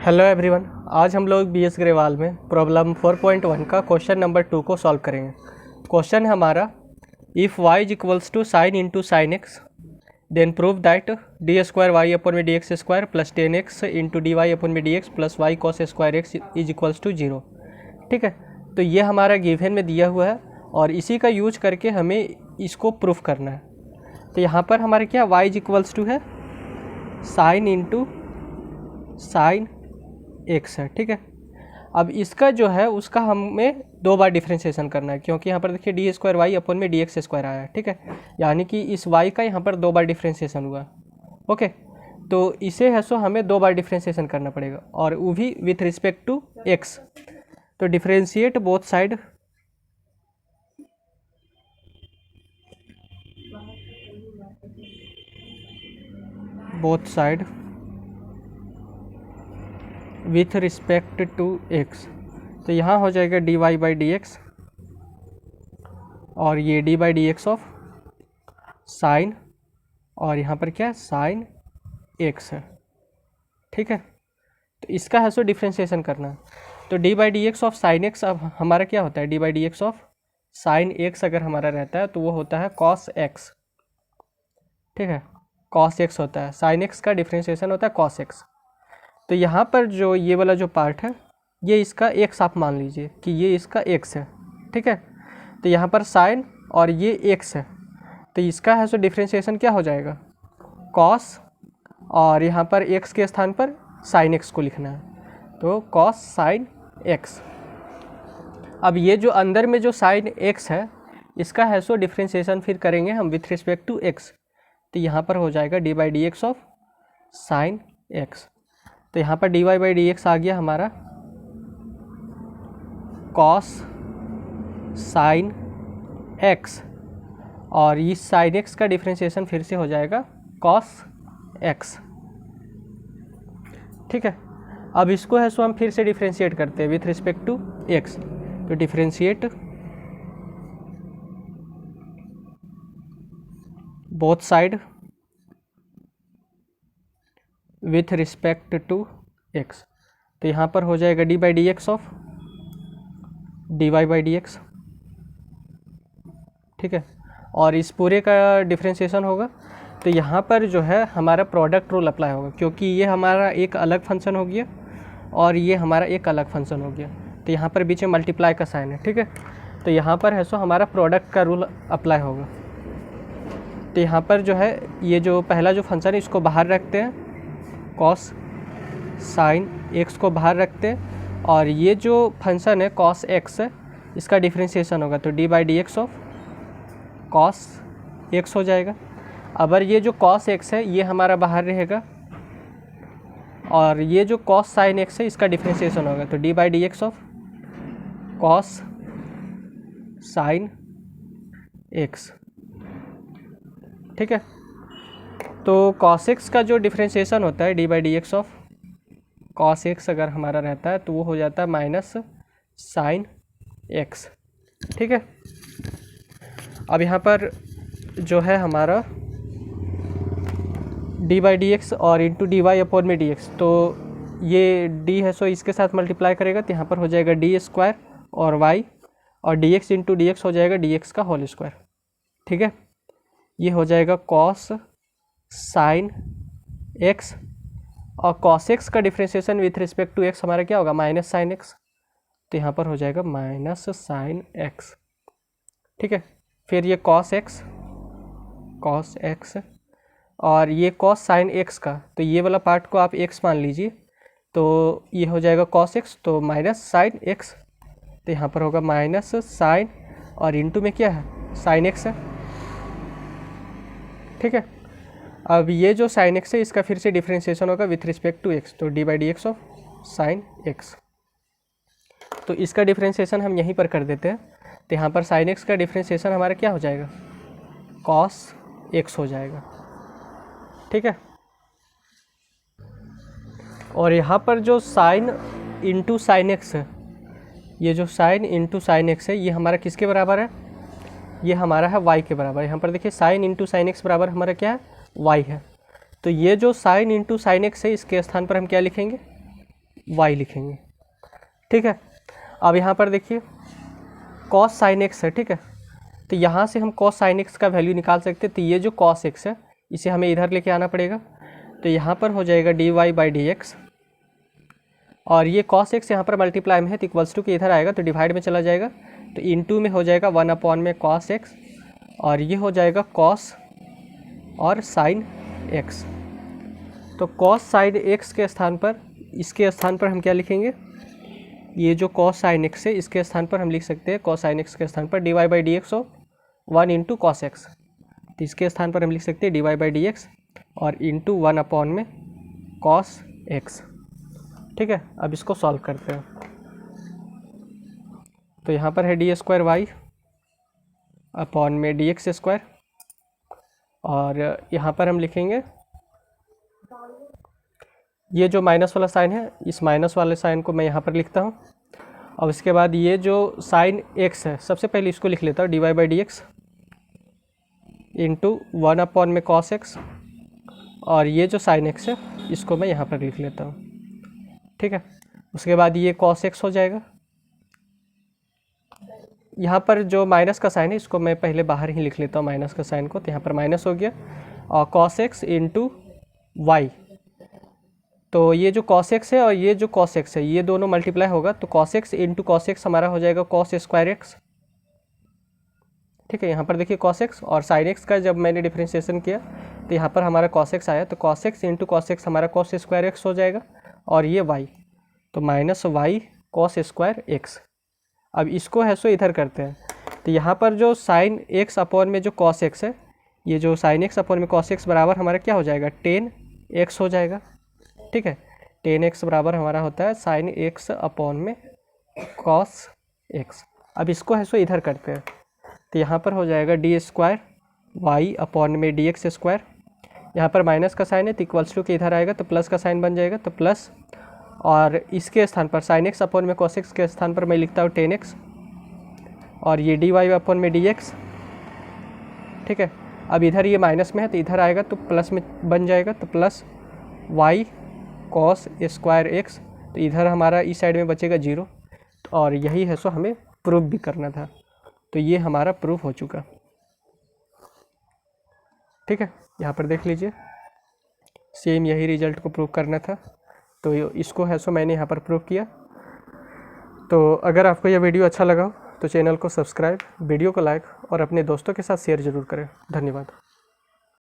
Hello everyone, आज हम लोग बी एस ग्रेवाल में प्रॉब्लम 4.1 का क्वेश्चन नंबर 2 को सॉल्व करेंगे। क्वेश्चन है हमारा, इफ़ y is equals to sine into sine x then prove that d square y upon में d x square plus 10x into d y upon में d x plus y cos square x is equals to 0। ठीक है, तो ये हमारा given में दिया हुआ है और इसी का यूज करके हमें इसको प्रूफ करना है। तो यहाँ पर हमारे क्या y इज इक्वल्स टू है साइन इंटू साइन एक्स है। ठीक है, अब इसका जो है उसका हमें 2 बार डिफ्रेंशिएशन करना है, क्योंकि यहाँ पर देखिए डी स्क्वायर वाई अपन में डी एक्स स्क्वायर आया है। ठीक है, यानी कि इस y का यहाँ पर 2 बार डिफ्रेंशिएशन हुआ। ओके, तो इसे है सो हमें 2 बार डिफ्रेंशिएशन करना पड़ेगा और वो भी विथ रिस्पेक्ट टू x। तो differentiate both side with respect to x। तो यहाँ हो जाएगा D Y by D X और ये D by D x of sine, और यहाँ पर क्या साइन एक्स है। ठीक है, तो इसका है सो डिफ्रेंशिएशन करना। तो D by D x of sine x अब हमारा क्या होता है, D by D x of sine x अगर हमारा रहता है तो वो होता है कॉस एक्स। ठीक है, कॉस एक्स होता है, साइन एक्स का डिफ्रेंशिएशन होता है कॉस एक्स। तो यहाँ पर जो ये वाला जो पार्ट है ये इसका एक्स आप मान लीजिए कि ये इसका एक्स है। ठीक है, तो यहाँ पर साइन और ये एक्स है, तो इसका है सो डिफ्रेंशिएशन क्या हो जाएगा कॉस, और यहाँ पर एक्स के स्थान पर साइन एक्स को लिखना है, तो कॉस साइन एक्स। अब ये जो अंदर में जो साइन एक्स है इसका है सो डिफ्रेंशिएशन फिर करेंगे हम विथ रिस्पेक्ट टू एक्स। तो यहाँ पर हो जाएगा D by D x of sine x. तो यहाँ पर d Y by D x आ गया हमारा कॉस साइन एक्स, और इस साइन एक्स का डिफ्रेंशिएशन फिर से हो जाएगा कॉस एक्स। ठीक है, अब इसको है सो हम फिर से डिफ्रेंशिएट करते हैं विथ रिस्पेक्ट टू एक्स। तो differentiate both side with respect to X. तो यहाँ पर हो जाएगा D by D x of D Y by D X. ठीक है, और इस पूरे का डिफ्रेंशिएशन होगा तो यहाँ पर जो है हमारा प्रोडक्ट रूल अप्लाई होगा, क्योंकि ये हमारा एक अलग फंक्शन हो गया और ये हमारा एक अलग फंक्शन हो गया। तो यहाँ पर बीच में मल्टीप्लाई का साइन है। ठीक है, तो यहाँ पर है सो हमारा प्रोडक्ट का रूल अप्लाई होगा। तो यहाँ पर जो है ये जो पहला जो फंक्शन है इसको बाहर रखते हैं, कॉस साइन एक्स को बाहर रखते हैं, और ये जो फंक्शन है कॉस एक्स है इसका डिफ्रेंशिएशन होगा, तो D by D x of cos x हो जाएगा। अगर ये जो कॉस एक्स है ये हमारा बाहर रहेगा, और ये जो कॉस साइन एक्स है इसका डिफ्रेंशिएशन होगा, तो D by D x of cos sine x. ठीक है, तो कॉस एक्स का जो डिफ्रेंशिएशन होता है D by D x of cos x अगर हमारा रहता है तो वो हो जाता है माइनस साइन एक्स। ठीक है, अब यहाँ पर जो है हमारा डी बाई डी एक्स और इंटू डी वाई अपॉन में डी एक्स, तो ये डी है सो इसके साथ मल्टीप्लाई करेगा तो यहाँ पर हो जाएगा डी स्क्वायर और वाई, और D X into D X हो जाएगा डी एक्स का होल स्क्वायर। ठीक है, ये हो जाएगा कॉस साइन एक्स, और कॉस एक्स का differentiation with respect to X हमारा क्या होगा माइनस साइन एक्स, तो यहाँ पर हो जाएगा माइनस साइन एक्स। ठीक है, फिर ये कॉस एक्स और ये कॉस साइन एक्स का, तो ये वाला पार्ट को आप एक्स मान लीजिए, तो ये हो जाएगा कॉस एक्स तो माइनस साइन एक्स, तो यहाँ पर होगा माइनस साइन और इंटू में क्या है साइन एक्स है। ठीक है, अब ये जो साइन एक्स है इसका फिर से डिफ्रेंशिएशन होगा विथ रिस्पेक्ट टू एक्स, तो D by D x of sine x. तो इसका डिफ्रेंशिएशन हम यहीं पर कर देते हैं, तो यहाँ पर साइन एक्स का डिफ्रेंशिएशन हमारा क्या हो जाएगा कॉस एक्स हो जाएगा। ठीक है, और यहाँ पर जो साइन इंटू साइन एक्स है, ये जो साइन इंटू साइन एक्स है ये हमारा किसके बराबर है, ये हमारा है y के बराबर। यहाँ पर देखिए साइन इंटू साइन एक्स बराबर हमारा क्या है y है, तो ये जो साइन इंटू साइन एक्स है इसके स्थान पर हम क्या लिखेंगे y लिखेंगे। ठीक है, अब यहाँ पर देखिए cos sin x है। ठीक है, तो यहाँ से हम cos sin x का वैल्यू निकाल सकते हैं। तो ये जो cos x है इसे हमें इधर लेके आना पड़ेगा। तो यहाँ पर हो जाएगा dy/dx, और ये cos x यहाँ पर मल्टीप्लाई में है तो इक्वल्स टू के इधर आएगा तो डिवाइड में चला जाएगा। तो इनटू में हो जाएगा 1 में cos x, और ये हो जाएगा cos और sin x। तो cos sin x के स्थान पर, इसके स्थान पर हम क्या लिखेंगे, ये जो cos sin x है इसके स्थान पर हम लिख सकते हैं cos sin x के स्थान पर dy/dx हो 1 इंटू cos x। तो इसके स्थान पर हम लिख सकते हैं dy/dx और इंटू 1 में cos x। ठीक है, अब इसको सॉल्व करते हैं। तो यहाँ पर है d² y अपॉन में dx², और यहाँ पर हम लिखेंगे ये जो माइनस वाला साइन है, इस माइनस वाले साइन को मैं यहाँ पर लिखता हूँ। और उसके बाद ये जो साइन x है, सबसे पहले इसको लिख लेता हूँ dy/dx इंटू 1 में cos x, और ये जो साइन x है इसको मैं यहाँ पर लिख लेता हूँ। ठीक है, उसके बाद ये cos x हो जाएगा। यहाँ पर जो माइनस का साइन है इसको मैं पहले बाहर ही लिख लेता हूँ माइनस का साइन को, तो यहाँ पर माइनस हो गया, और cos x इंटू वाई। तो ये जो cos x है और ये जो cos x है ये दोनों मल्टीप्लाई होगा, तो cos x into cos x हमारा हो जाएगा cos² x। ठीक है, यहाँ पर देखिए cos x और sin x का जब मैंने डिफ्रेंशिएशन किया तो यहाँ पर हमारा cos x आया, तो cos x into cos x हमारा cos² x हो जाएगा, और ये y तो माइनस y cos² x। अब इसको है सो इधर करते हैं। तो यहाँ पर जो sin x अपॉन में जो cos x है, ये जो sin x अपॉन में cos x बराबर हमारा क्या हो जाएगा, tan x हो जाएगा। ठीक है, tan x बराबर हमारा होता है sin x अपॉन में cos x। अब इसको है सो इधर करते हैं। तो यहाँ पर हो जाएगा d² y अपॉन में dx²। यहाँ पर माइनस का साइन है तो इक्वल्स टू के इधर आएगा तो प्लस का साइन बन जाएगा, तो प्लस, और इसके स्थान पर sin x अपॉन में cos x के स्थान पर मैं लिखता हूँ tan x, और ये dy अपॉन में dx। ठीक है, अब इधर ये माइनस में है तो इधर आएगा तो प्लस में बन जाएगा, तो प्लस y cos² x। तो इधर हमारा इस साइड में बचेगा 0, और यही है सो हमें प्रूफ भी करना था। तो ये हमारा प्रूफ हो चुका। ठीक है, यहाँ पर देख लीजिए, सेम यही रिजल्ट को प्रूफ करना था, तो इसको है सो मैंने यहाँ पर प्रूफ किया। तो अगर आपको यह वीडियो अच्छा लगा तो चैनल को सब्सक्राइब, वीडियो को लाइक और अपने दोस्तों के साथ शेयर ज़रूर करें। धन्यवाद।